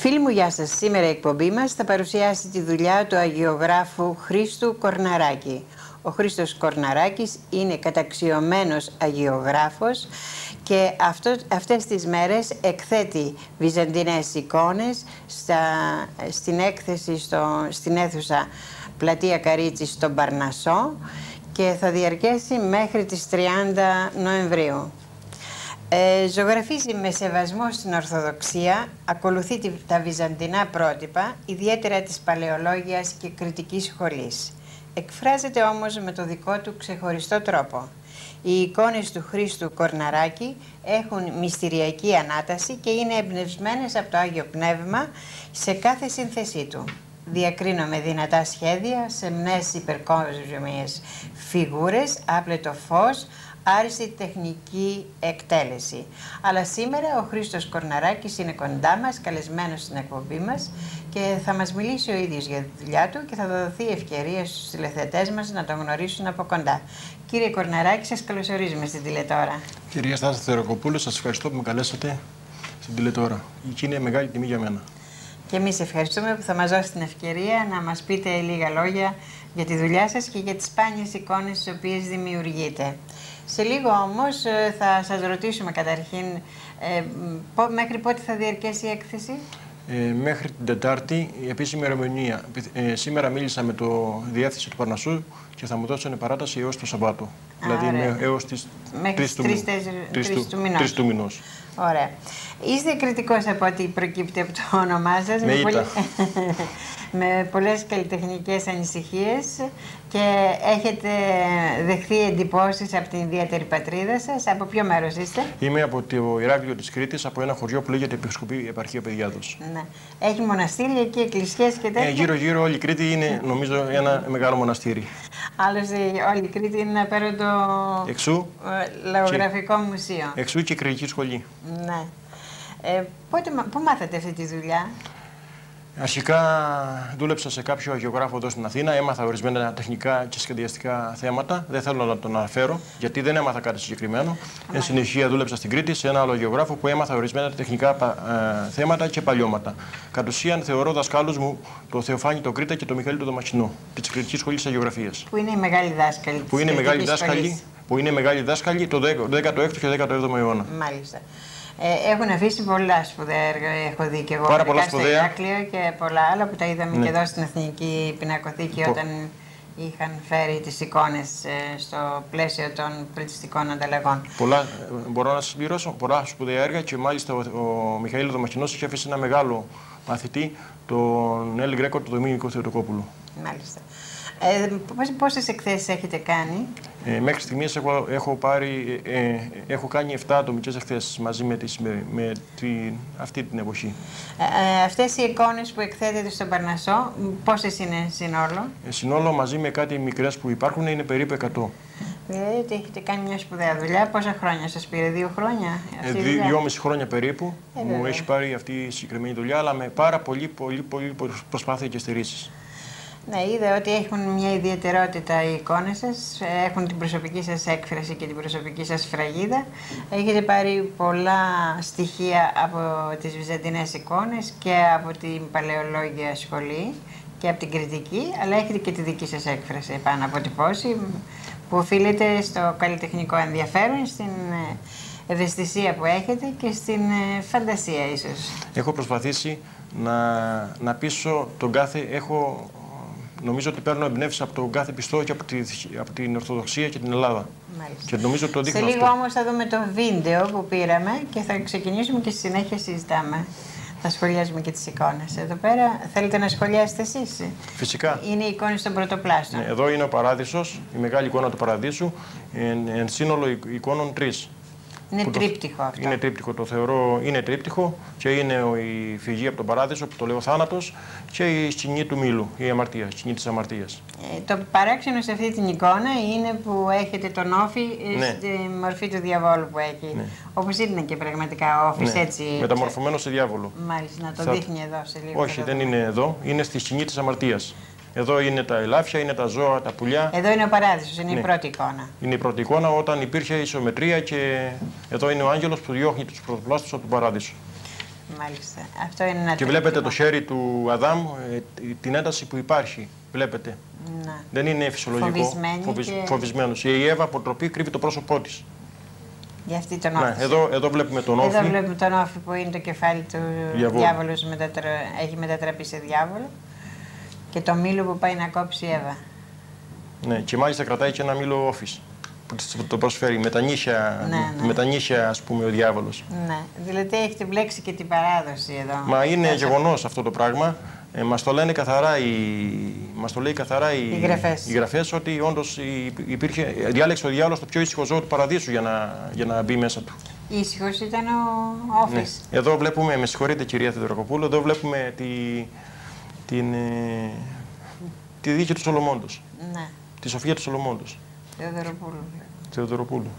Φίλοι μου, γεια σας. Σήμερα η εκπομπή μας θα παρουσιάσει τη δουλειά του αγιογράφου Χρήστου Κορναράκη. Ο Χρήστος Κορναράκης είναι καταξιωμένος αγιογράφος και αυτές τις μέρες εκθέτει βυζαντινές εικόνες στην έκθεση στην αίθουσα Πλατεία Καρίτσης στον Παρνασσό και θα διαρκέσει μέχρι τις 30 Νοεμβρίου. Ζωγραφίζει με σεβασμό στην Ορθοδοξία, ακολουθεί τα βυζαντινά πρότυπα, ιδιαίτερα της παλαιολόγιας και κριτικής σχολής. Εκφράζεται όμως με το δικό του ξεχωριστό τρόπο. Οι εικόνες του Χρήστου Κορναράκη έχουν μυστηριακή ανάταση και είναι εμπνευσμένες από το Άγιο Πνεύμα σε κάθε σύνθεσή του. Διακρίνω με δυνατά σχέδια, σεμνές υπερκόσμιες φιγούρες, άπλετο φως, άριστη τεχνική εκτέλεση. Αλλά σήμερα ο Χρήστος Κορναράκης είναι κοντά μας, καλεσμένος στην εκπομπή μας και θα μας μιλήσει ο ίδιος για τη δουλειά του και θα δοθεί ευκαιρία στους τηλεθεατές μας να τον γνωρίσουν από κοντά. Κύριε Κορναράκη, σας καλωσορίζουμε στην τηλετώρα. Κυρία Στάση Θεοδωρακοπούλου, σας ευχαριστώ που με καλέσατε στην τηλετώρα. Και είναι μεγάλη τιμή για μένα. Και εμείς ευχαριστούμε που θα μας δώσει την ευκαιρία να μας πείτε λίγα λόγια για τη δουλειά σας και για τις σπάνιες εικόνες τις οποίες δημιουργείτε. Σε λίγο όμως θα σας ρωτήσουμε καταρχήν μέχρι πότε θα διαρκέσει η έκθεση. Μέχρι την Τετάρτη, η επίσημη ημερομηνία. Σήμερα μίλησα με το διεύθυνση του Παρνασσού και θα μου δώσουν παράταση έως το Σαββάτο. Δηλαδή έως τις 3 του μηνός. Ωραία. Είστε κριτικός από ό,τι προκύπτει από το όνομά σας. Με πολλές καλλιτεχνικές ανησυχίες και έχετε δεχθεί εντυπώσεις από την ιδιαίτερη πατρίδα σας. Από ποιο μέρος είστε? Είμαι από το Ηράκλειο της Κρήτης, από ένα χωριό που λέγεται Επισκοπή Επαρχία Παιδιάδος. Ναι. Έχει μοναστήρια εκεί, εκκλησίες και τέτοια. Γύρω-γύρω όλη η Κρήτη είναι, νομίζω, ένα μεγάλο μοναστήρι. Άλλωστε όλη η Κρήτη είναι ένα απέραντο λαογραφικό μουσείο. Εξού και κριτική σχολή. Ναι. Πού μάθατε αυτή τη δουλειά? Αρχικά δούλεψα σε κάποιο αγιογράφο εδώ στην Αθήνα, έμαθα ορισμένα τεχνικά και σχεδιαστικά θέματα. Δεν θέλω να τον αναφέρω, γιατί δεν έμαθα κάτι συγκεκριμένο. Εν συνεχεία δούλεψα στην Κρήτη σε ένα άλλο αγιογράφο που έμαθα ορισμένα τεχνικά θέματα και παλιώματα. Κατ' ουσίαν θεωρώ δασκάλους μου το Θεοφάνη τον Κρήτα και το Μιχαήλ τον Δαμασσινό και τη Κρητικής Σχολής Αγιογραφίας. Που είναι οι μεγάλοι δάσκαλοι της Κρητικής Σχολής. Που είναι μεγάλοι δάσκαλοι το 16ο και 17ο αιώνα. Μάλιστα. Έχουν αφήσει πολλά σπουδαία έργα, έχω δει και εγώ. Πάρα πολλά σπουδαία. Στο Ηράκλειο και πολλά άλλα που τα είδαμε και εδώ στην Εθνική Πινακοθήκη όταν είχαν φέρει τις εικόνες στο πλαίσιο των πολιτιστικών ανταλλαγών. Μπορώ να συμπληρώσω πολλά σπουδαία έργα και μάλιστα ο Μιχαήλ Δαμασσινός είχε αφήσει ένα μεγάλο μαθητή, τον Έλλη Γκρέκο, τον Δομήνικο Θεοτοκόπουλο. Μάλιστα. Πόσες εκθέσεις έχετε κάνει? Μέχρι στιγμής έχω κάνει 7 ατομικές εκθέσεις μαζί με αυτή την εποχή. Αυτές οι εικόνες που εκθέτετε στον Παρνασσό, πόσες είναι συνόλο? Συνόλο μαζί με κάτι μικρές που υπάρχουν είναι περίπου 100. Δηλαδή έχετε κάνει μια σπουδαία δουλειά. Πόσα χρόνια σας πήρε? 2 χρόνια? 2,5 χρόνια περίπου μου έχει πάρει αυτή η συγκεκριμένη δουλειά, αλλά με πάρα πολύ προσπάθεια και στερήσεις. Ναι, είδα ότι έχουν μια ιδιαιτερότητα οι εικόνες σας, έχουν την προσωπική σας έκφραση και την προσωπική σας σφραγίδα. Έχετε πάρει πολλά στοιχεία από τις βυζαντινές εικόνες και από την παλαιολόγια σχολή και από την κριτική, αλλά έχετε και τη δική σας έκφραση επάνω αποτυπώσει που οφείλεται στο καλλιτεχνικό ενδιαφέρον, στην ευαισθησία που έχετε και στην φαντασία ίσως. Έχω προσπαθήσει να πείσω τον κάθε... Νομίζω ότι παίρνω εμπνεύσεις από τον κάθε πιστό και από την Ορθοδοξία και την Ελλάδα. Μάλιστα. Και νομίζω ότι το δείχνω αυτό. Σε λίγο όμως θα δούμε το βίντεο που πήραμε και θα ξεκινήσουμε και στη συνέχεια συζητάμε. Θα σχολιάζουμε και τις εικόνες. Εδώ πέρα θέλετε να σχολιάσετε εσείς? Φυσικά. Είναι οι εικόνες των πρωτοπλάστων. Ναι, εδώ είναι ο Παράδεισος, η μεγάλη εικόνα του Παραδείσου, εν σύνολο εικόνων 3. Είναι τρίπτυχο αυτό. Είναι τρίπτυχο, το θεωρώ είναι τρίπτυχο και είναι η φυγή από τον Παράδεισο που το λέω θάνατος και η σκηνή του Μήλου, η αμαρτία, η σκηνή της αμαρτίας. Το παράξενο σε αυτή την εικόνα είναι που έχετε τον Όφη στη μορφή του διαβόλου που έχει. Ναι. Όπως είναι και πραγματικά ο Όφης, έτσι. Μεταμορφωμένο σε διάβολο. Μάλιστα, να το δείχνει εδώ σε λίγο. Όχι, δεν είναι εδώ, είναι στη σκηνή της αμαρτίας. Εδώ είναι τα ελάφια, είναι τα ζώα, τα πουλιά. Εδώ είναι ο Παράδεισος, είναι η πρώτη εικόνα. Είναι η πρώτη εικόνα όταν υπήρχε ισομετρία και εδώ είναι ο άγγελος που διώχνει τους πρωτοπλάστους από τον Παράδεισο. μάλιστα. Αυτό είναι ένα και βλέπετε το χέρι του Αδάμ, την ένταση που υπάρχει. Βλέπετε. Να. Δεν είναι φυσιολογικό. Φοβισμένος. Η Εύα από τροπή κρύβει το πρόσωπό της. Για αυτή τον όφη. Εδώ βλέπουμε τον όφη. Εδώ βλέπουμε τον όφη που είναι το κεφάλι του διάβολος, έχει μετατραπεί σε διάβολο. Και το μήλο που πάει να κόψει η Εύα. Ναι, και μάλιστα κρατάει και ένα μήλο όφης που το προσφέρει με τα νύχια, ναι. με τα νύχια, ας πούμε, ο διάβολος. Ναι, δηλαδή έχετε μπλέξει και την παράδοση εδώ. Μα είναι γεγονός αυτό το πράγμα. Μας το λένε καθαρά οι γραφές ότι όντως διάλεξε ο διάβολος το πιο ήσυχο ζώο του παραδείσου για να μπει μέσα του. Ήσυχος ήταν ο όφης. Ναι. Εδώ βλέπουμε, με συγχωρείτε κυρία Θεοδωρακοπούλου, εδώ βλέπουμε τη δίκη του Σολομόντος. Ναι. Τη σοφία του Σολομόντος. Θεοδωροπούλου.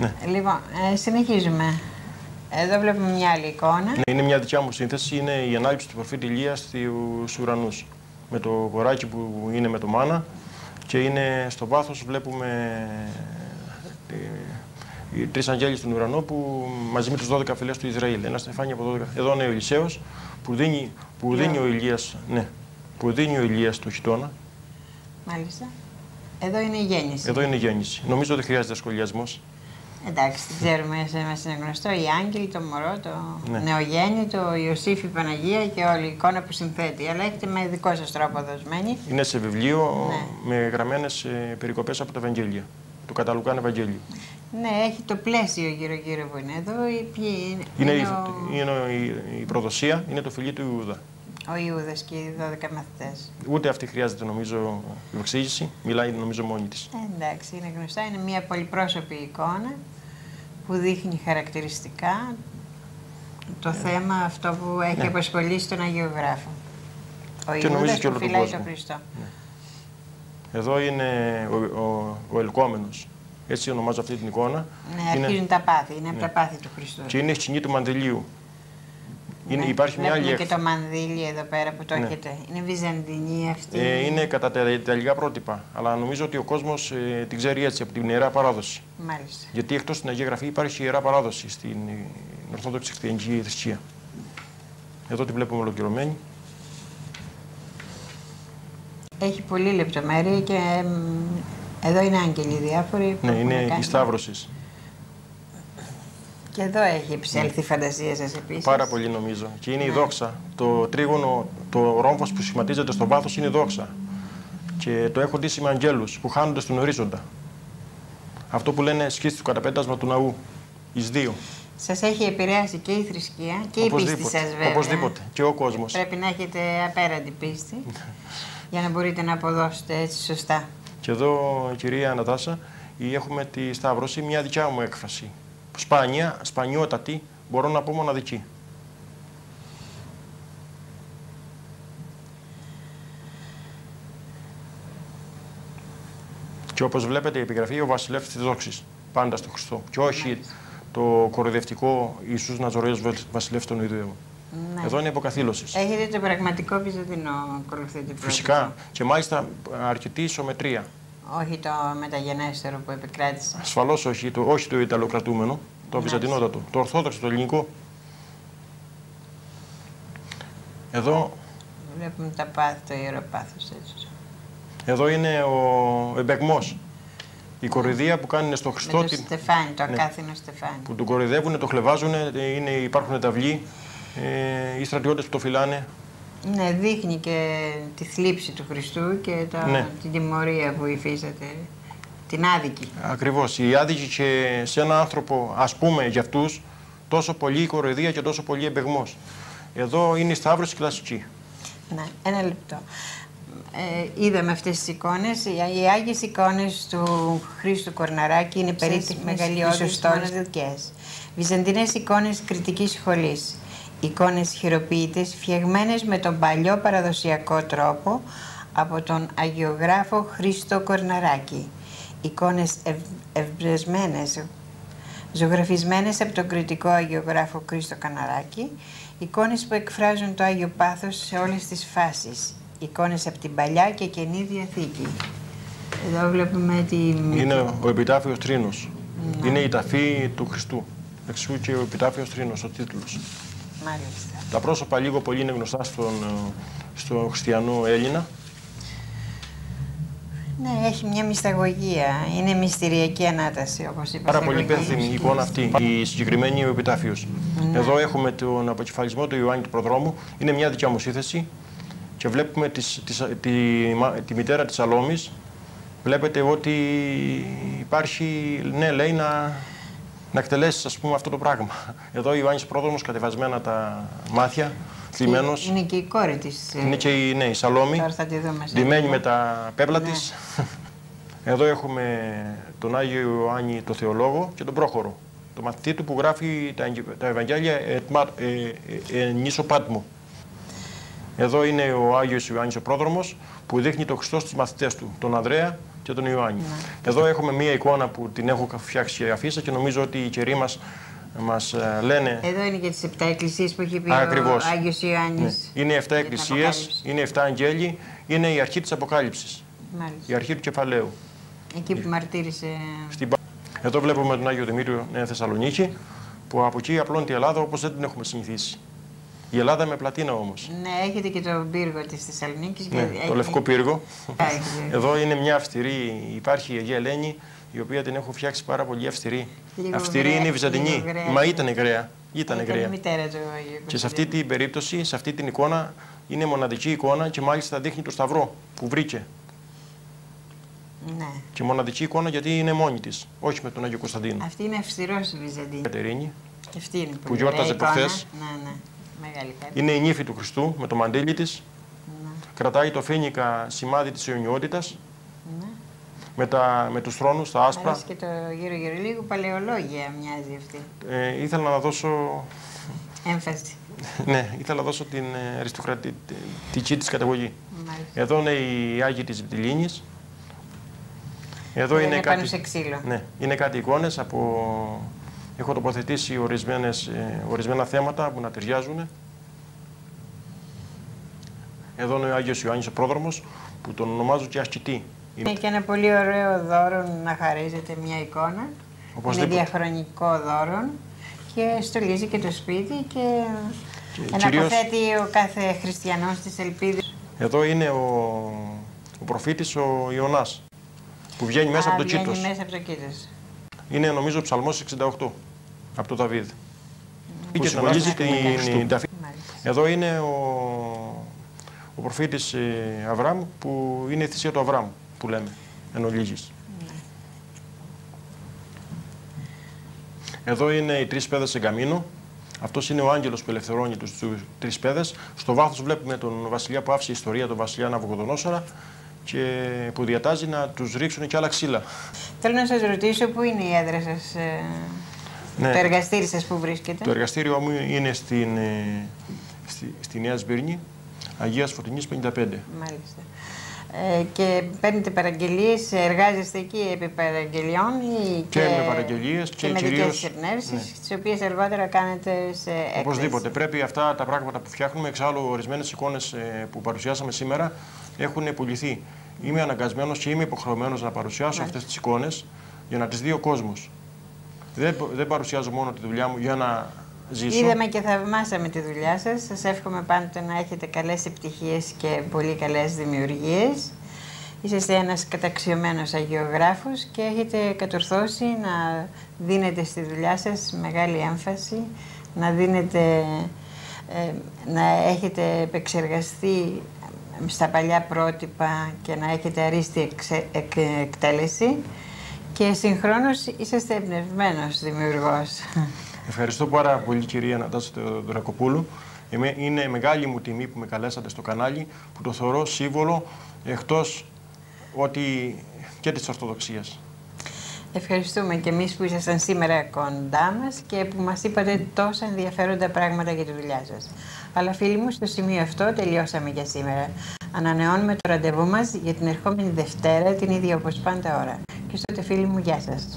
Ναι. Λοιπόν, συνεχίζουμε. Εδώ βλέπουμε μια άλλη εικόνα. Ναι, είναι μια δικιά μου σύνθεση. Είναι η ανάληψη του προφήτη Ηλία στους ουρανούς. Με το κοράκι που είναι με το μάνα και είναι στο βάθος βλέπουμε οι τρεις αγγέλοι στον ουρανό που μαζί με τους 12 φυλές του Ισραήλ. Ένα στεφάνι από 12. Εδώ είναι ο Ηλισέος που δίνει ο Ηλίας το χιτώνα. Μάλιστα. Εδώ είναι η γέννηση. Εδώ είναι η γέννηση. Νομίζω ότι χρειάζεται σχολιασμός. Εντάξει, την ξέρουμε, μας είναι γνωστό. Οι άγγελοι, το μωρό, το νεογέννητο, η Ιωσήφ, η Παναγία και όλη η εικόνα που συνθέτει. Αλλά έχετε με δικό σας τρόπο δοσμένη. Είναι σε βιβλίο με γραμμένες περικοπές από τα Ευαγγέλια. Το Καταλουκάν Ευαγγέλιο. Ναι, έχει το πλαίσιο γύρω-γύρω που είναι εδώ. Είναι η προδοσία, είναι το φιλί του Ιούδα. Ο Ιούδας και οι 12 μαθητές. Ούτε αυτή χρειάζεται νομίζω εξήγηση, μιλάει νομίζω μόνη της. Εντάξει, είναι γνωστά. Είναι μια πολυπρόσωπη εικόνα που δείχνει χαρακτηριστικά το θέμα αυτό που έχει απασχολήσει τον αγιογράφο. Ο Ιούδας που φυλάει τον Χριστό. Ναι. Εδώ είναι ο ελκόμενος. Έτσι ονομάζω αυτή την εικόνα. Ναι, αρχίζουν τα πάθη, είναι από τα πάθη του Χριστού. Και είναι η σκηνή του μανδυλίου. Υπάρχει μια άλλη και το μανδύλι εδώ πέρα που το έχετε. Είναι βυζαντινή αυτή. Είναι κατά τα ιταλικά πρότυπα. Αλλά νομίζω ότι ο κόσμος την ξέρει έτσι από την Ιερά Παράδοση. Μάλιστα. Γιατί εκτός στην Αγία Γραφή υπάρχει η Ιερά Παράδοση στην Ορθόδοξη Χριστιανική θρησκεία. Εδώ τη βλέπουμε ολοκληρωμένη. Έχει πολλή λεπτομέρεια και εδώ είναι άγγελοι διάφοροι. Ναι, είναι η Σταύρωση. Και εδώ έχει επισέλθει η φαντασία σας επίσης. Πάρα πολύ νομίζω. Και είναι η δόξα. Το τρίγωνο, το ρόμβος που σχηματίζεται στο βάθος είναι η δόξα. Και το έχω ντύσει με αγγέλους που χάνονται στον ορίζοντα. Αυτό που λένε σκίστη του καταπέτασμα του ναού. Εις δύο. Σας έχει επηρεάσει και η θρησκεία και η πίστη σας βέβαια. Οπωσδήποτε. Και ο κόσμος. Πρέπει να έχετε απέραντη πίστη για να μπορείτε να αποδώσετε έτσι σωστά. Και εδώ, κυρία Νατάσα, έχουμε τη Σταύρωση, μια δικιά μου έκφραση. Σπάνια, σπανιότατη, μπορώ να πω μοναδική. Και όπως βλέπετε η επιγραφή ο βασιλεύς της δόξης, πάντα στο Χριστό. Και όχι το κοροϊδευτικό Ιησούς Ναζωραίος βασιλεύς των Ιουδαίων. Ναι. Εδώ είναι υποκαθήλωση. Έχετε το πραγματικό βυζαντινό ακολουθείτε. Φυσικά. Και μάλιστα αρκετή ισομετρία. Όχι το μεταγενέστερο που επικράτησε. Ασφαλώς όχι, όχι το Ιταλοκρατούμενο, το βυζαντινότατο, το ορθόδοξο, το ελληνικό. Εδώ βλέπουμε τα πάθη, το ιεροπάθος έτσι. Εδώ είναι ο εμπεγμός. Η κοροϊδία που κάνουν στο Χριστό. Με το στεφάνι, το ακάθινο στεφάνι. Που τον κοροϊδεύουν, το χλεβάζουν, υπάρχουν ταυλοί, οι στρατιώτες που το φυλάνε. Ναι, δείχνει και τη θλίψη του Χριστού και την τιμωρία που υφίσταται, την άδικη. Ακριβώς, η άδικη και σε έναν άνθρωπο, ας πούμε για αυτούς, τόσο πολύ η κοροϊδία και τόσο πολύ εμπεγμός. Εδώ είναι η Σταύρωση κλασική. Ναι, ένα λεπτό. Είδαμε αυτές τις εικόνες. Οι Άγιες εικόνες του Χρήστου Κορναράκη είναι περίπου μεγαλειώδεις δικές. Βυζαντινές εικόνες κριτικής σχολής. Εικόνες χειροποίητες φτιαγμένες με τον παλιό παραδοσιακό τρόπο από τον αγιογράφο Χρήστο Κορναράκη. Εικόνες εμπρεσμένες, ζωγραφισμένες από τον κριτικό αγιογράφο Χρήστο Κορναράκη. Εικόνες που εκφράζουν το Άγιο Πάθος σε όλες τις φάσεις. Εικόνες από την Παλιά και Καινή Διαθήκη. Εδώ βλέπουμε είναι ο επιτάφιος Τρίνος. Είναι η ταφή του Χριστού. Εξού και ο επιτάφιος Τρίνος, ο τίτλος. Μάλιστα. Τα πρόσωπα λίγο πολύ είναι γνωστά στον χριστιανό Έλληνα. Ναι, έχει μια μυσταγωγία. Είναι μυστηριακή ανάταση, όπως είπα. Πάρα πολύ υπεύθυνη η εικόνα αυτή, η συγκεκριμένη ο επιτάφιος. Ναι. Εδώ έχουμε τον αποκεφαλισμό του Ιωάννη του Προδρόμου. Είναι μια δικιά μου σύνθεση και βλέπουμε τη μητέρα της Σαλόμης. Βλέπετε ότι υπάρχει, ναι, λέει να εκτελέσεις, ας πούμε, αυτό το πράγμα. Εδώ ο Ιωάννης Πρόδρομος, κατεβασμένα τα μάτια, θλιμμένος. Είναι και η κόρη της. Είναι και η Σαλόμη, ντυμένη με τα πέπλα της. Εδώ έχουμε τον Άγιο Ιωάννη το Θεολόγο και τον Πρόχωρο, το μαθητή του που γράφει τα Ευαγγέλια νήσο Πάτμου. Εδώ είναι ο Άγιος Ιωάννης ο Πρόδρομος που δείχνει τον Χριστό στους μαθητές του, τον Ανδρέα και τον Ιωάννη. Εδώ έχουμε μία εικόνα που την έχω φτιάξει αφίσα και νομίζω ότι οι καιροί μας λένε... Εδώ είναι και τις 7 εκκλησίες που έχει πει Ακριβώς. ο Άγιος Ιωάννης. Ναι. Είναι 7 εκκλησίες, είναι 7 αγγέλοι, είναι η αρχή της Αποκάλυψης. Μάλιστα. Η αρχή του κεφαλαίου. Εκεί που μαρτύρησε... Εδώ βλέπουμε τον Άγιο Δημήτριο Θεσσαλονίκη, που από εκεί απλώνει η Ελλάδα όπως δεν την έχουμε συνηθίσει. Η Ελλάδα με πλατίνα όμως. Ναι, έχετε και τον πύργο της Θεσσαλονίκης. Ναι, το Λευκό Πύργο. Εδώ είναι μια αυστηρή, υπάρχει η Αγία Ελένη, η οποία την έχω φτιάξει πάρα πολύ αυστηρή. Αυστηρή είναι η Βυζαντινή, μα ήταν γραία. Ήταν γραία. Και σε αυτή την περίπτωση, σε αυτή την εικόνα, είναι μοναδική εικόνα και μάλιστα δείχνει το σταυρό που βρήκε. Ναι. Και μοναδική εικόνα γιατί είναι μόνη της, όχι με τον Άγιο Κωνσταντίνο. Αυτή είναι αυστηρός η Βυζαντίνη. Κατερίνη, αυτή είναι που γιόρταζε προχθές. Ναι. Μεγάλη χάρη. Είναι η νύφη του Χριστού με το μαντίλι της. Ναι. Κρατάει το φοίνικα σημάδι της αιωνιότητας. Ναι. Με τους θρόνους, τα άσπρα. Αρέσει και το γύρω-γύρω, λίγο παλαιολόγια μοιάζει αυτή. Ήθελα να δώσω... Έμφαση. Ναι, ήθελα να δώσω την αριστοκρατική της καταγωγή. Μάλιστα. Εδώ είναι οι Άγιοι της Βυτιλίνης. Εδώ είναι πάνω σε ξύλο. Ναι, είναι κάτι εικόνες από... Έχω τοποθετήσει ορισμένα θέματα που να ταιριάζουν. Εδώ είναι ο Άγιος Ιωάννης ο Πρόδρομος, που τον ονομάζω και ασκητή. Είναι και ένα πολύ ωραίο δώρο να χαρίζετε μια εικόνα. Οπωσδήποτε. Είναι διαχρονικό δώρο και στολίζει και το σπίτι και αναποθέτει ο κάθε χριστιανός της ελπίδας. Εδώ είναι ο προφήτης ο Ιωνάς, που βγαίνει μέσα από το Κήτος. Βγαίνει μέσα από το Κήτος. Είναι νομίζω ο Ψαλμός 68, από τον Δαβίδ. Και συμβολίζει την ταφή. Εδώ είναι ο προφήτης Αβραάμ, που είναι η θυσία του Αβραάμ, που λέμε, εν ολίγης. Εδώ είναι οι τρεις πέδες σε καμίνο. Αυτός είναι ο άγγελος που ελευθερώνει τους τρεις πέδες. Στο βάθος βλέπουμε τον βασιλιά που άφησε η ιστορία, τον βασιλιά Ναβουχοδονόσορα, και που διατάζει να τους ρίξουν και άλλα ξύλα. Θέλω να σας ρωτήσω πού είναι η έδρα σας, ναι. Το εργαστήρι σας που βρίσκεται. Το εργαστήριό μου είναι στη Νέα Σμύρνη, Αγίας Φωτεινής 55. Μάλιστα. Και παίρνετε παραγγελίες, εργάζεστε εκεί επί παραγγελιών και με παραγγελίες και με κυρίως... δικές εμπνεύσεις, ναι. Τις οποίες αργότερα κάνετε σε έκθεση. Οπωσδήποτε. Πρέπει αυτά τα πράγματα που φτιάχνουμε, εξάλλου ορισμένες εικόνες που παρουσιάσαμε σήμερα, έχουν πουληθεί. Είμαι αναγκασμένος και είμαι υποχρεωμένος να παρουσιάσω αυτές τις εικόνες για να τις δει ο κόσμος. Δεν παρουσιάζω μόνο τη δουλειά μου για να ζήσω. Είδαμε και θαυμάσαμε τη δουλειά σας. Σας εύχομαι πάντοτε να έχετε καλές επιτυχίες και πολύ καλές δημιουργίες. Είσαστε ένας καταξιωμένος αγιογράφος και έχετε κατορθώσει να δίνετε στη δουλειά σας μεγάλη έμφαση, να έχετε επεξεργαστεί στα παλιά πρότυπα και να έχετε αρίστη εκτέλεση και συγχρόνως είσαστε εμπνευσμένος δημιουργός. Ευχαριστώ πάρα πολύ, κυρία Νατάσα Θεοδωρακοπούλου. Είναι μεγάλη μου τιμή που με καλέσατε στο κανάλι, που το θεωρώ σύμβολο εκτός ότι και της Ορθοδοξίας. Ευχαριστούμε και εμείς που ήσασταν σήμερα κοντά μας και που μας είπατε τόσα ενδιαφέροντα πράγματα για τη δουλειά σας. Αλλά φίλοι μου, στο σημείο αυτό τελειώσαμε για σήμερα. Ανανεώνουμε το ραντεβού μας για την ερχόμενη Δευτέρα, την ίδια όπως πάντα ώρα. Και στο φίλοι μου, γεια σας.